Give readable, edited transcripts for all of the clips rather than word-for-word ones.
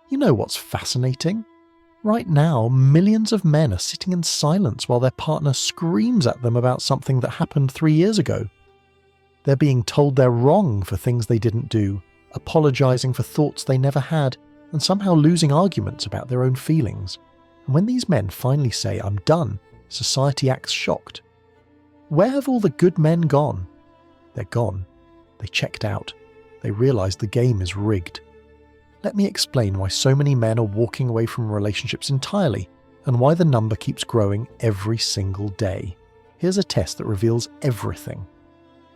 You know what's fascinating? Right now, millions of men are sitting in silence while their partner screams at them about something that happened 3 years ago. They're being told they're wrong for things they didn't do, apologising for thoughts they never had, and somehow losing arguments about their own feelings. And when these men finally say, "I'm done," society acts shocked. Where have all the good men gone? They're gone. They checked out. They realise the game is rigged. Let me explain why so many men are walking away from relationships entirely, and why the number keeps growing every single day. Here's a test that reveals everything.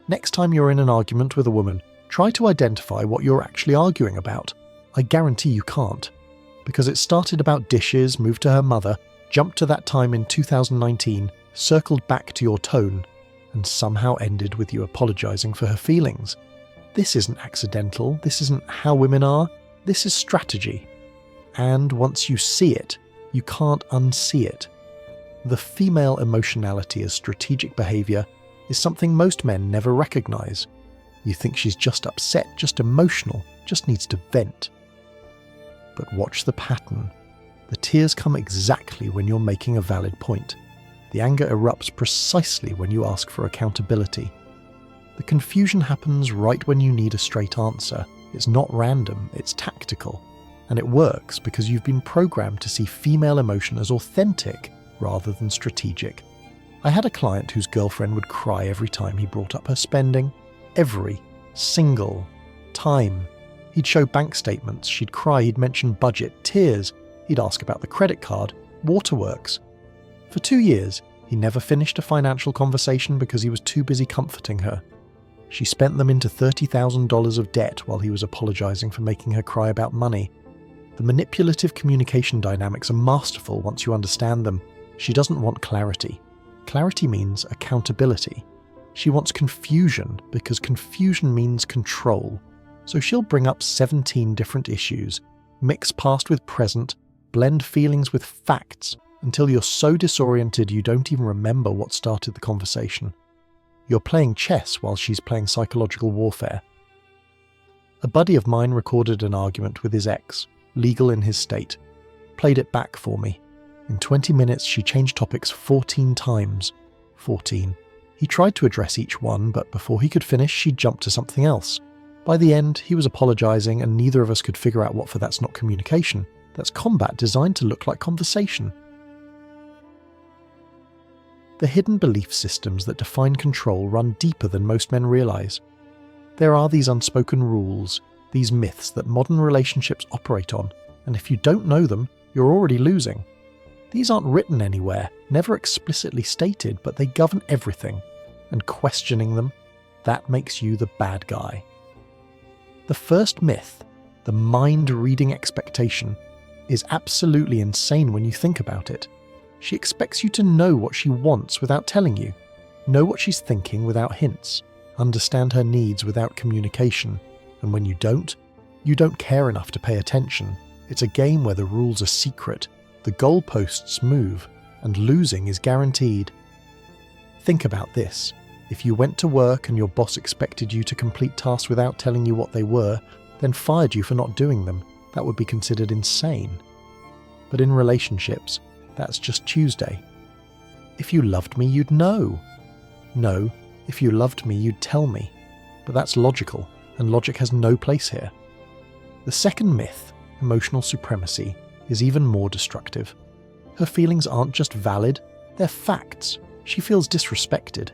Next time you're in an argument with a woman, try to identify what you're actually arguing about. I guarantee you can't. Because it started about dishes, moved to her mother, jumped to that time in 2019, circled back to your tone, and somehow ended with you apologising for her feelings. This isn't accidental. This isn't how women are. This is strategy. And once you see it, you can't unsee it. The female emotionality as strategic behaviour is something most men never recognise. You think she's just upset, just emotional, just needs to vent. But watch the pattern. The tears come exactly when you're making a valid point. The anger erupts precisely when you ask for accountability. The confusion happens right when you need a straight answer. It's not random, it's tactical. And it works because you've been programmed to see female emotion as authentic rather than strategic. I had a client whose girlfriend would cry every time he brought up her spending. Every single time. He'd show bank statements, she'd cry, he'd mention budget, tears, he'd ask about the credit card, waterworks. For 2 years, he never finished a financial conversation because he was too busy comforting her. She spent them into $30,000 of debt while he was apologising for making her cry about money. The manipulative communication dynamics are masterful once you understand them. She doesn't want clarity. Clarity means accountability. She wants confusion because confusion means control. So she'll bring up 17 different issues, mix past with present, blend feelings with facts, until you're so disoriented you don't even remember what started the conversation. You're playing chess while she's playing psychological warfare. A buddy of mine recorded an argument with his ex, legal in his state. Played it back for me. In 20 minutes she changed topics 14 times. 14. He tried to address each one, but before he could finish she jumped to something else. By the end, he was apologising and neither of us could figure out what for that's not communication. That's combat designed to look like conversation. The hidden belief systems that define control run deeper than most men realise. There are these unspoken rules, these myths that modern relationships operate on, and if you don't know them, you're already losing. These aren't written anywhere, never explicitly stated, but they govern everything, and questioning them, that makes you the bad guy. The first myth, the mind-reading expectation, is absolutely insane when you think about it. She expects you to know what she wants without telling you, know what she's thinking without hints, understand her needs without communication, and when you don't care enough to pay attention. It's a game where the rules are secret, the goalposts move, and losing is guaranteed. Think about this. If you went to work and your boss expected you to complete tasks without telling you what they were, then fired you for not doing them, that would be considered insane. But in relationships, that's just Tuesday. If you loved me, you'd know. No, if you loved me, you'd tell me. But that's logical, and logic has no place here. The second myth, emotional supremacy, is even more destructive. Her feelings aren't just valid, they're facts. She feels disrespected.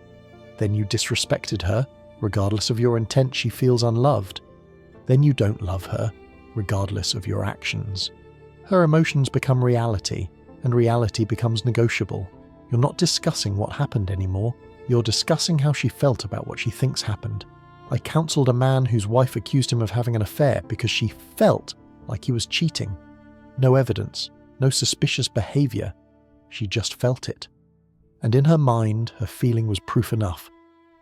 Then you disrespected her, regardless of your intent she feels unloved. Then you don't love her, regardless of your actions. Her emotions become reality, and reality becomes negotiable. You're not discussing what happened anymore, you're discussing how she felt about what she thinks happened. I counselled a man whose wife accused him of having an affair because she felt like he was cheating. No evidence, no suspicious behaviour, she just felt it. And in her mind, her feeling was proof enough.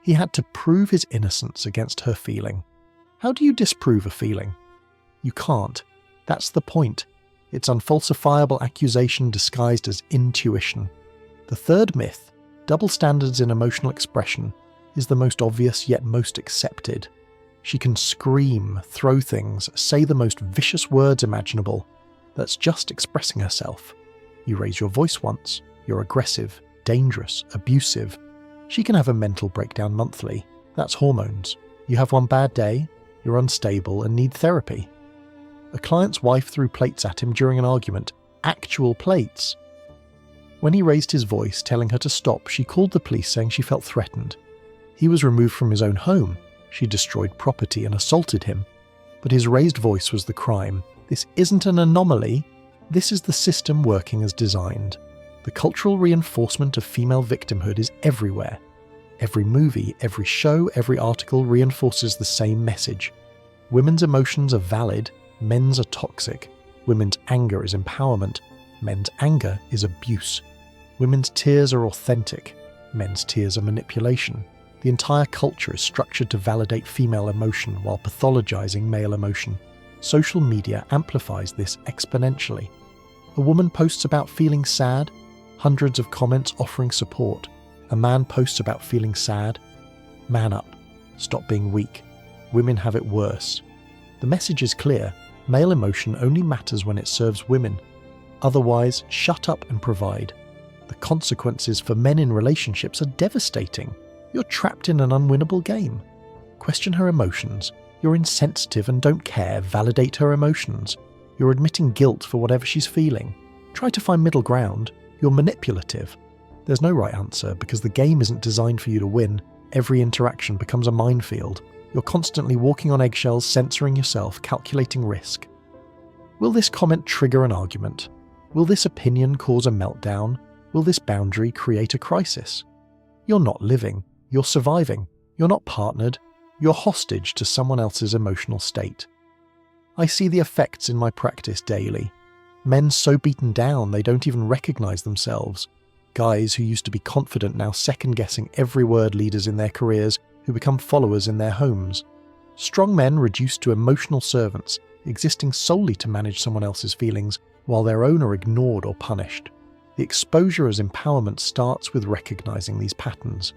He had to prove his innocence against her feeling. How do you disprove a feeling? You can't. That's the point. It's unfalsifiable accusation disguised as intuition. The third myth, double standards in emotional expression, is the most obvious yet most accepted. She can scream, throw things, say the most vicious words imaginable, that's just expressing herself. You raise your voice once, you're aggressive, dangerous, abusive. She can have a mental breakdown monthly. That's hormones. You have one bad day, you're unstable and need therapy. A client's wife threw plates at him during an argument. Actual plates. When he raised his voice, telling her to stop, she called the police saying she felt threatened. He was removed from his own home. She destroyed property and assaulted him. But his raised voice was the crime. This isn't an anomaly. This is the system working as designed. The cultural reinforcement of female victimhood is everywhere. Every movie, every show, every article reinforces the same message. Women's emotions are valid, men's are toxic. Women's anger is empowerment, men's anger is abuse. Women's tears are authentic, men's tears are manipulation. The entire culture is structured to validate female emotion while pathologizing male emotion. Social media amplifies this exponentially. A woman posts about feeling sad, hundreds of comments offering support. A man posts about feeling sad. Man up. Stop being weak. Women have it worse. The message is clear. Male emotion only matters when it serves women. Otherwise, shut up and provide. The consequences for men in relationships are devastating. You're trapped in an unwinnable game. Question her emotions. You're insensitive and don't care. Validate her emotions. You're admitting guilt for whatever she's feeling. Try to find middle ground. You're manipulative. There's no right answer because the game isn't designed for you to win. Every interaction becomes a minefield. You're constantly walking on eggshells, censoring yourself, calculating risk. Will this comment trigger an argument? Will this opinion cause a meltdown? Will this boundary create a crisis? You're not living. You're surviving. You're not partnered. You're hostage to someone else's emotional state. I see the effects in my practice daily. Men so beaten down they don't even recognize themselves. Guys who used to be confident now second-guessing every word, leaders in their careers who become followers in their homes. Strong men reduced to emotional servants, existing solely to manage someone else's feelings while their own are ignored or punished. The exposure as empowerment starts with recognizing these patterns.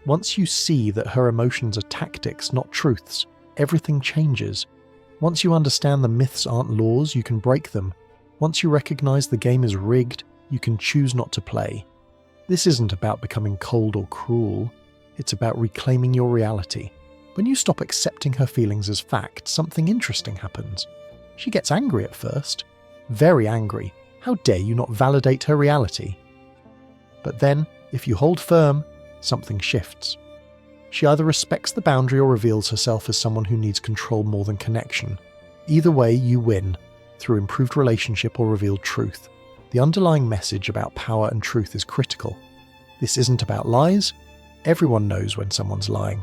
Once you see that her emotions are tactics, not truths, everything changes. Once you understand the myths aren't laws, you can break them. Once you recognize the game is rigged, you can choose not to play. This isn't about becoming cold or cruel. It's about reclaiming your reality. When you stop accepting her feelings as fact, something interesting happens. She gets angry at first. Very angry. How dare you not validate her reality? But then, if you hold firm, something shifts. She either respects the boundary or reveals herself as someone who needs control more than connection. Either way, you win, through improved relationship or revealed truth. The underlying message about power and truth is critical. This isn't about lies. Everyone knows when someone's lying.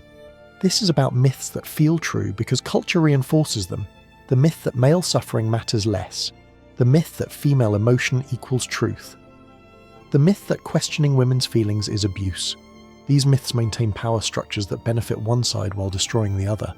This is about myths that feel true because culture reinforces them. The myth that male suffering matters less. The myth that female emotion equals truth. The myth that questioning women's feelings is abuse. These myths maintain power structures that benefit one side while destroying the other.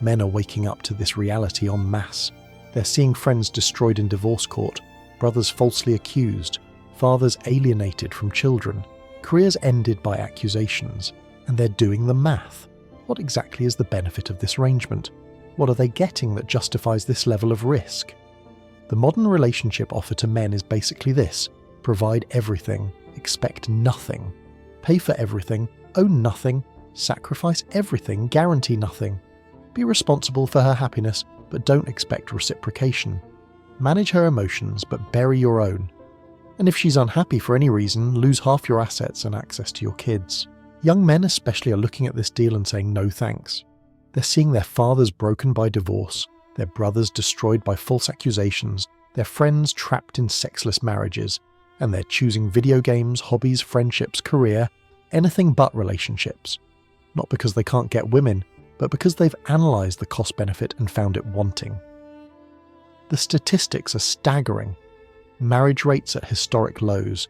Men are waking up to this reality en masse. They're seeing friends destroyed in divorce court, brothers falsely accused, fathers alienated from children, careers ended by accusations, and they're doing the math. What exactly is the benefit of this arrangement? What are they getting that justifies this level of risk? The modern relationship offer to men is basically this: provide everything, expect nothing. Pay for everything, own nothing, sacrifice everything, guarantee nothing. Be responsible for her happiness, but don't expect reciprocation. Manage her emotions, but bury your own. And if she's unhappy for any reason, lose half your assets and access to your kids. Young men especially are looking at this deal and saying no thanks. They're seeing their fathers broken by divorce, their brothers destroyed by false accusations, their friends trapped in sexless marriages, and they're choosing video games, hobbies, friendships, career, anything but relationships. Not because they can't get women, but because they've analysed the cost-benefit and found it wanting. The statistics are staggering. Marriage rates at historic lows,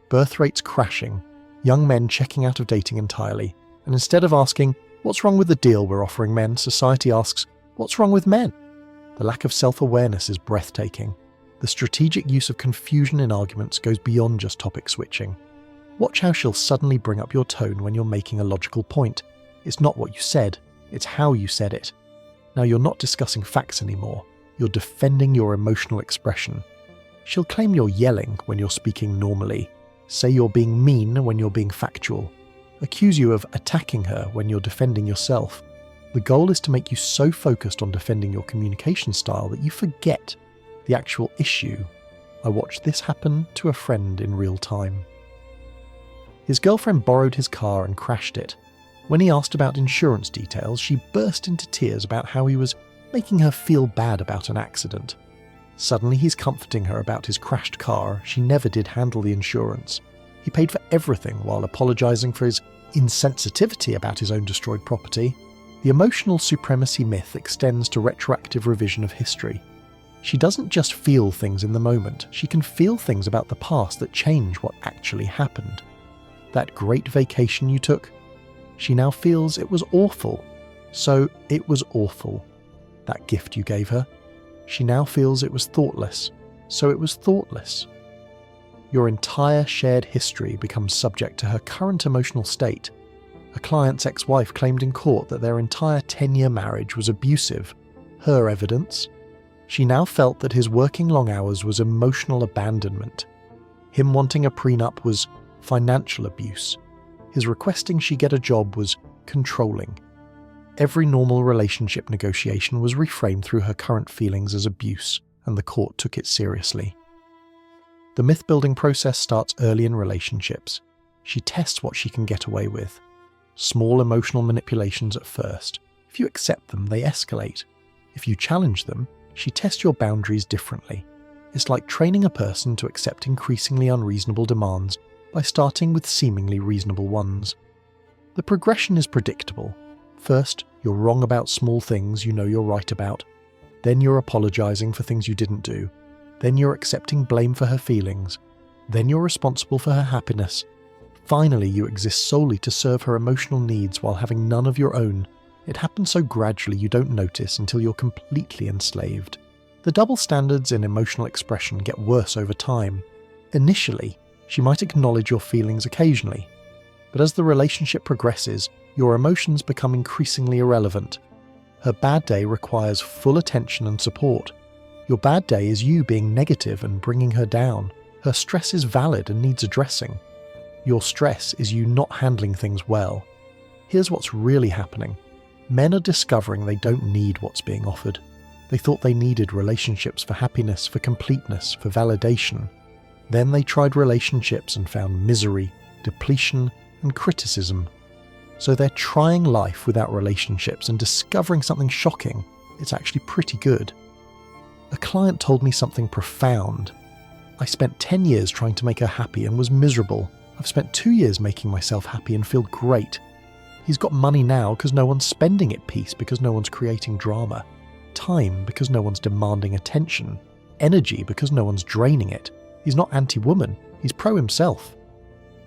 birth rates crashing, young men checking out of dating entirely, and instead of asking, what's wrong with the deal we're offering men, society asks, what's wrong with men? The lack of self-awareness is breathtaking. The strategic use of confusion in arguments goes beyond just topic switching. Watch how she'll suddenly bring up your tone when you're making a logical point. It's not what you said, it's how you said it. Now you're not discussing facts anymore, you're defending your emotional expression. She'll claim you're yelling when you're speaking normally, say you're being mean when you're being factual, accuse you of attacking her when you're defending yourself. The goal is to make you so focused on defending your communication style that you forget the actual issue. I watched this happen to a friend in real time. His girlfriend borrowed his car and crashed it. When he asked about insurance details, she burst into tears about how he was making her feel bad about an accident. Suddenly he's comforting her about his crashed car. She never did handle the insurance. He paid for everything while apologising for his insensitivity about his own destroyed property. The emotional supremacy myth extends to retroactive revision of history. She doesn't just feel things in the moment, she can feel things about the past that change what actually happened. That great vacation you took, she now feels it was awful. So it was awful. That gift you gave her, she now feels it was thoughtless. So it was thoughtless. Your entire shared history becomes subject to her current emotional state. A client's ex-wife claimed in court that their entire 10-year marriage was abusive. Her evidence? She now felt that his working long hours was emotional abandonment. Him wanting a prenup was financial abuse. His requesting she get a job was controlling. Every normal relationship negotiation was reframed through her current feelings as abuse, and the court took it seriously. The myth-building process starts early in relationships. She tests what she can get away with. Small emotional manipulations at first. If you accept them, they escalate. If you challenge them, she tests your boundaries differently. It's like training a person to accept increasingly unreasonable demands by starting with seemingly reasonable ones. The progression is predictable. First, you're wrong about small things you know you're right about. Then you're apologising for things you didn't do. Then you're accepting blame for her feelings. Then you're responsible for her happiness. Finally, you exist solely to serve her emotional needs while having none of your own. It happens so gradually you don't notice until you're completely enslaved. The double standards in emotional expression get worse over time. Initially, she might acknowledge your feelings occasionally, but as the relationship progresses, your emotions become increasingly irrelevant. Her bad day requires full attention and support. Your bad day is you being negative and bringing her down. Her stress is valid and needs addressing. Your stress is you not handling things well. Here's what's really happening. Men are discovering they don't need what's being offered. They thought they needed relationships for happiness, for completeness, for validation. Then they tried relationships and found misery, depletion, and criticism. So they're trying life without relationships and discovering something shocking. It's actually pretty good. A client told me something profound. I spent 10 years trying to make her happy and was miserable. I've spent 2 years making myself happy and feel great. He's got money now because no one's spending it, peace because no one's creating drama, time because no one's demanding attention, energy because no one's draining it. He's not anti-woman, he's pro-himself.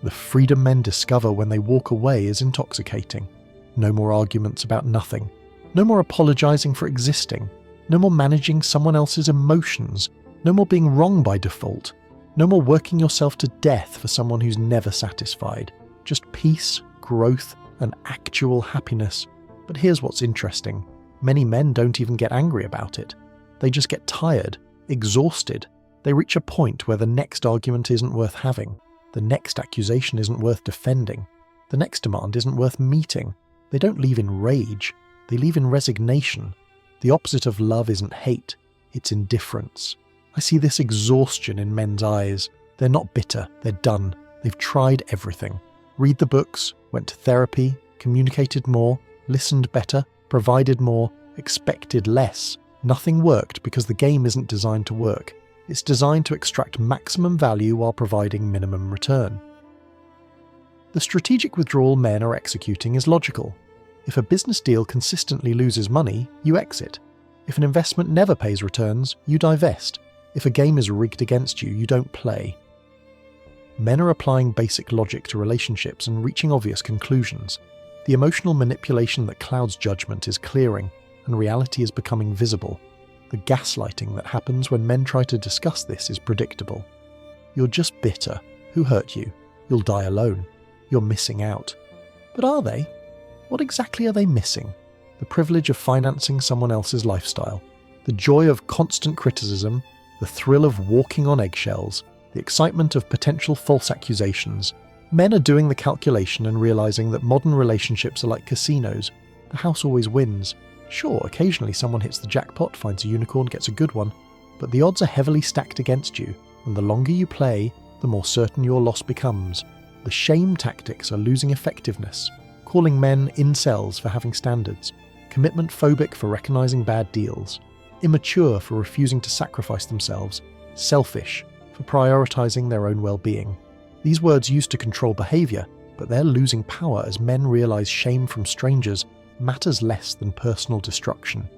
The freedom men discover when they walk away is intoxicating. No more arguments about nothing. No more apologising for existing. No more managing someone else's emotions. No more being wrong by default. No more working yourself to death for someone who's never satisfied. Just peace, growth, and actual happiness. But here's what's interesting. Many men don't even get angry about it. They just get tired, exhausted. They reach a point where the next argument isn't worth having. The next accusation isn't worth defending. The next demand isn't worth meeting. They don't leave in rage. They leave in resignation. The opposite of love isn't hate. It's indifference. I see this exhaustion in men's eyes. They're not bitter. They're done. They've tried everything. Read the books, went to therapy, communicated more, listened better, provided more, expected less. Nothing worked because the game isn't designed to work. It's designed to extract maximum value while providing minimum return. The strategic withdrawal men are executing is logical. If a business deal consistently loses money, you exit. If an investment never pays returns, you divest. If a game is rigged against you, you don't play. Men are applying basic logic to relationships and reaching obvious conclusions. The emotional manipulation that clouds judgment is clearing, and reality is becoming visible. The gaslighting that happens when men try to discuss this is predictable. You're just bitter. Who hurt you? You'll die alone. You're missing out. But are they? What exactly are they missing? The privilege of financing someone else's lifestyle. The joy of constant criticism. The thrill of walking on eggshells, the excitement of potential false accusations. Men are doing the calculation and realizing that modern relationships are like casinos. The house always wins. Sure, occasionally someone hits the jackpot, finds a unicorn, gets a good one, but the odds are heavily stacked against you, and the longer you play, the more certain your loss becomes. The shame tactics are losing effectiveness, calling men incels for having standards, commitment phobic for recognizing bad deals, immature for refusing to sacrifice themselves, selfish for prioritizing their own well-being. These words used to control behavior, but they're losing power as men realize shame from strangers matters less than personal destruction.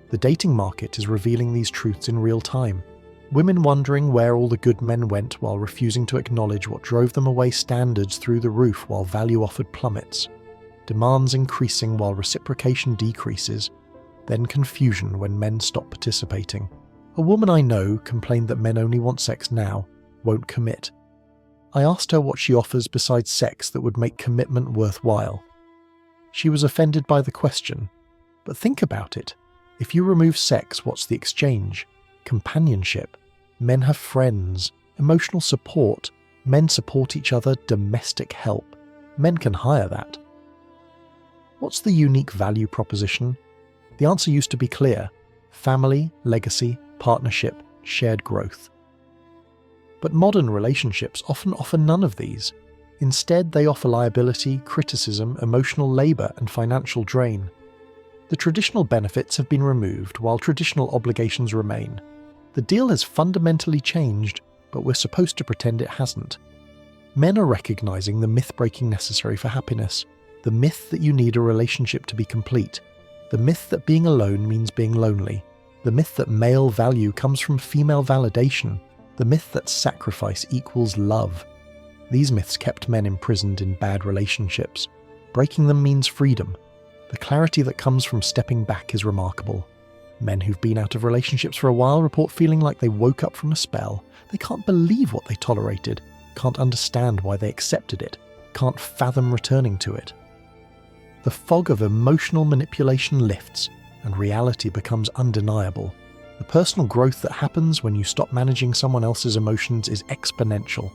The dating market is revealing these truths in real time. Women wondering where all the good men went while refusing to acknowledge what drove them away, standards through the roof while value offered plummets. Demands increasing while reciprocation decreases. Then confusion when men stop participating. A woman I know complained that men only want sex now, won't commit. I asked her what she offers besides sex that would make commitment worthwhile. She was offended by the question. But think about it. If you remove sex, what's the exchange? Companionship. Men have friends, emotional support. Men support each other, domestic help. Men can hire that. What's the unique value proposition? The answer used to be clear. Family, legacy, partnership, shared growth. But modern relationships often offer none of these. Instead, they offer liability, criticism, emotional labour, and financial drain. The traditional benefits have been removed while traditional obligations remain. The deal has fundamentally changed, but we're supposed to pretend it hasn't. Men are recognising the myth-breaking necessary for happiness, the myth that you need a relationship to be complete, the myth that being alone means being lonely, the myth that male value comes from female validation, the myth that sacrifice equals love. These myths kept men imprisoned in bad relationships. Breaking them means freedom. The clarity that comes from stepping back is remarkable. Men who've been out of relationships for a while report feeling like they woke up from a spell. They can't believe what they tolerated, can't understand why they accepted it, can't fathom returning to it. The fog of emotional manipulation lifts, and reality becomes undeniable. The personal growth that happens when you stop managing someone else's emotions is exponential.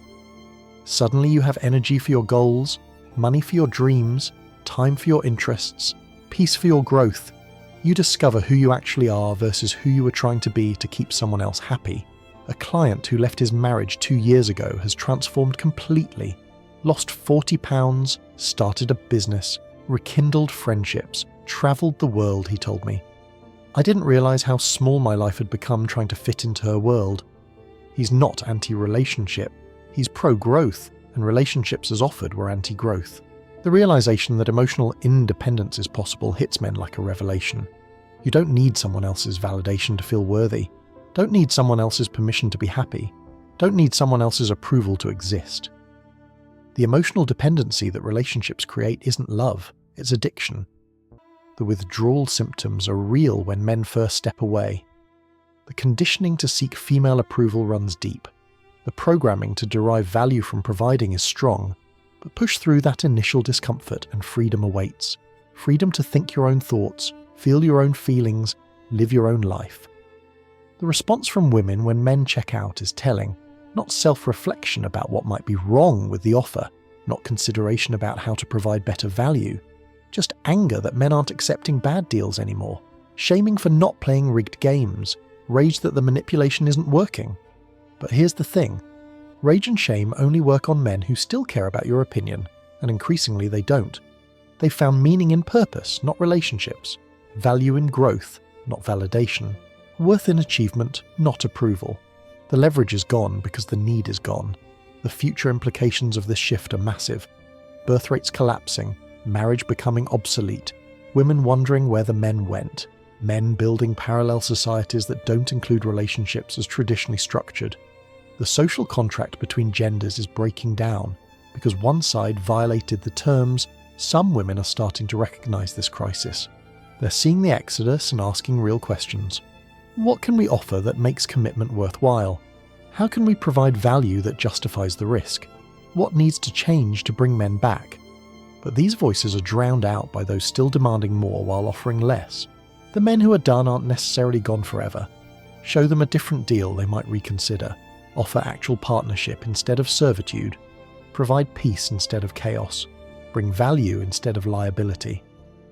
Suddenly you have energy for your goals, money for your dreams, time for your interests, peace for your growth. You discover who you actually are versus who you were trying to be to keep someone else happy. A client who left his marriage 2 years ago has transformed completely, lost 40 pounds, started a business, rekindled friendships, travelled the world, he told me. I didn't realise how small my life had become trying to fit into her world. He's not anti-relationship. He's pro-growth, and relationships as offered were anti-growth. The realisation that emotional independence is possible hits men like a revelation. You don't need someone else's validation to feel worthy. Don't need someone else's permission to be happy. Don't need someone else's approval to exist. The emotional dependency that relationships create isn't love, it's addiction. The withdrawal symptoms are real when men first step away. The conditioning to seek female approval runs deep. The programming to derive value from providing is strong, but push through that initial discomfort and freedom awaits. Freedom to think your own thoughts, feel your own feelings, live your own life. The response from women when men check out is telling, not self-reflection about what might be wrong with the offer, not consideration about how to provide better value, just anger that men aren't accepting bad deals anymore, shaming for not playing rigged games, rage that the manipulation isn't working. But here's the thing, rage and shame only work on men who still care about your opinion, and increasingly they don't. They've found meaning in purpose, not relationships, value in growth, not validation, worth in achievement, not approval. The leverage is gone because the need is gone. The future implications of this shift are massive. Birth rates collapsing, marriage becoming obsolete, women wondering where the men went, men building parallel societies that don't include relationships as traditionally structured. The social contract between genders is breaking down. Because one side violated the terms, some women are starting to recognise this crisis. They're seeing the exodus and asking real questions. What can we offer that makes commitment worthwhile? How can we provide value that justifies the risk? What needs to change to bring men back? But these voices are drowned out by those still demanding more while offering less. The men who are done aren't necessarily gone forever. Show them a different deal they might reconsider. Offer actual partnership instead of servitude. Provide peace instead of chaos. Bring value instead of liability.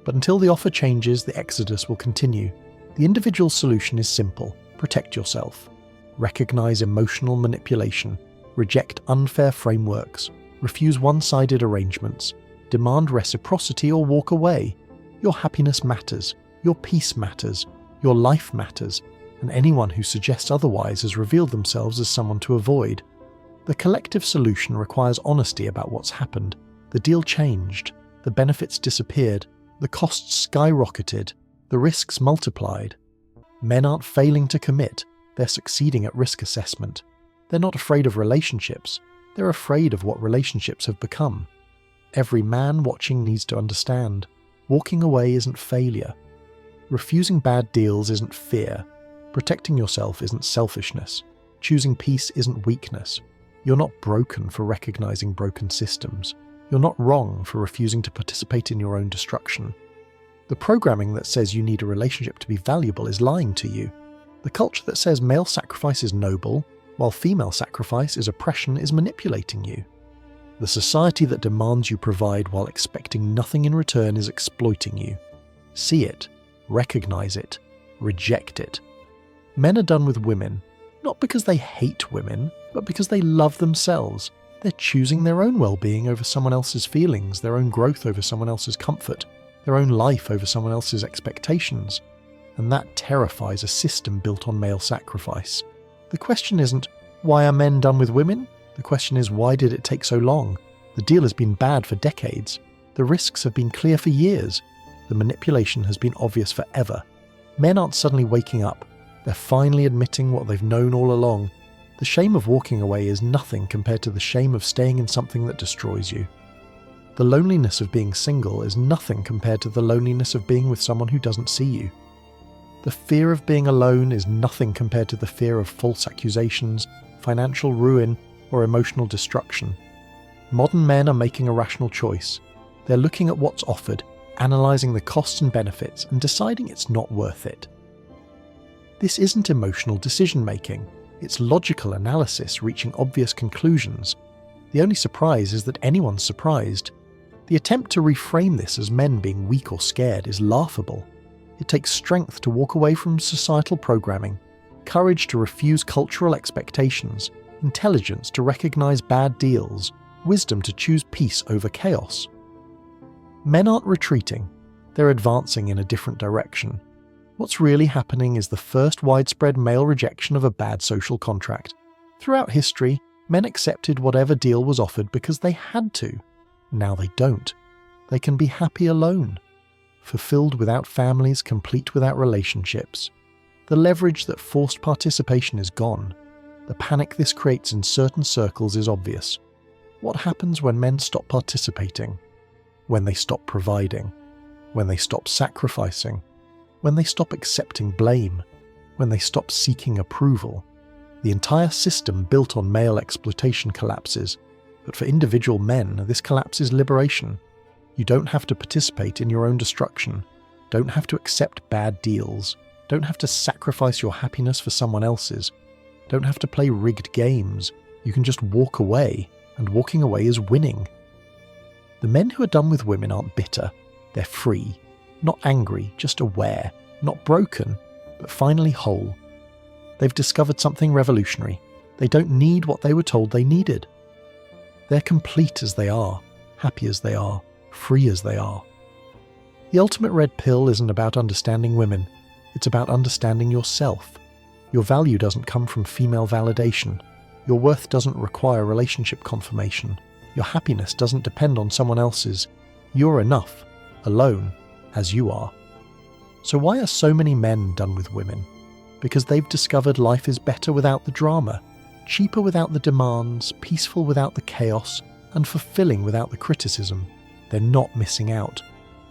But until the offer changes, the exodus will continue. The individual solution is simple. Protect yourself. Recognize emotional manipulation. Reject unfair frameworks. Refuse one-sided arrangements. Demand reciprocity or walk away. Your happiness matters. Your peace matters. Your life matters. And anyone who suggests otherwise has revealed themselves as someone to avoid. The collective solution requires honesty about what's happened. The deal changed. The benefits disappeared. The costs skyrocketed. The risks multiplied. Men aren't failing to commit. They're succeeding at risk assessment. They're not afraid of relationships. They're afraid of what relationships have become. Every man watching needs to understand. Walking away isn't failure. Refusing bad deals isn't fear. Protecting yourself isn't selfishness. Choosing peace isn't weakness. You're not broken for recognizing broken systems. You're not wrong for refusing to participate in your own destruction. The programming that says you need a relationship to be valuable is lying to you. The culture that says male sacrifice is noble, while female sacrifice is oppression, is manipulating you. The society that demands you provide while expecting nothing in return is exploiting you. See it, recognize it, reject it. Men are done with women, not because they hate women, but because they love themselves. They're choosing their own well-being over someone else's feelings, their own growth over someone else's comfort, their own life over someone else's expectations. And that terrifies a system built on male sacrifice. The question isn't, why are men done with women? The question is, why did it take so long? The deal has been bad for decades. The risks have been clear for years. The manipulation has been obvious forever. Men aren't suddenly waking up. They're finally admitting what they've known all along. The shame of walking away is nothing compared to the shame of staying in something that destroys you. The loneliness of being single is nothing compared to the loneliness of being with someone who doesn't see you. The fear of being alone is nothing compared to the fear of false accusations, financial ruin, or emotional destruction. Modern men are making a rational choice. They're looking at what's offered, analysing the costs and benefits, and deciding it's not worth it. This isn't emotional decision-making. It's logical analysis reaching obvious conclusions. The only surprise is that anyone's surprised. The attempt to reframe this as men being weak or scared is laughable. It takes strength to walk away from societal programming, courage to refuse cultural expectations, intelligence to recognise bad deals, wisdom to choose peace over chaos. Men aren't retreating. They're advancing in a different direction. What's really happening is the first widespread male rejection of a bad social contract. Throughout history, men accepted whatever deal was offered because they had to. Now they don't. They can be happy alone. Fulfilled without families, complete without relationships. The leverage that forced participation is gone. The panic this creates in certain circles is obvious. What happens when men stop participating? When they stop providing? When they stop sacrificing? When they stop accepting blame? When they stop seeking approval? The entire system built on male exploitation collapses. But for individual men, this collapse is liberation. You don't have to participate in your own destruction. Don't have to accept bad deals. Don't have to sacrifice your happiness for someone else's. Don't have to play rigged games. You can just walk away, and walking away is winning. The men who are done with women aren't bitter. They're free. Not angry, just aware. Not broken, but finally whole. They've discovered something revolutionary. They don't need what they were told they needed. They're complete as they are, happy as they are, free as they are. The ultimate red pill isn't about understanding women. It's about understanding yourself. Your value doesn't come from female validation. Your worth doesn't require relationship confirmation. Your happiness doesn't depend on someone else's. You're enough, alone, as you are. So why are so many men done with women? Because they've discovered life is better without the drama, cheaper without the demands, peaceful without the chaos, and fulfilling without the criticism. They're not missing out.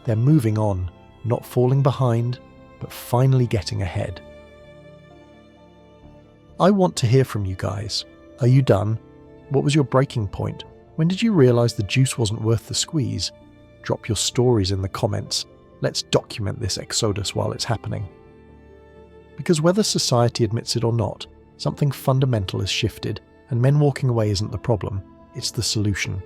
They're moving on, not falling behind, but finally getting ahead. I want to hear from you guys. Are you done? What was your breaking point? When did you realise the juice wasn't worth the squeeze? Drop your stories in the comments. Let's document this exodus while it's happening. Because whether society admits it or not, something fundamental has shifted, and men walking away isn't the problem, it's the solution.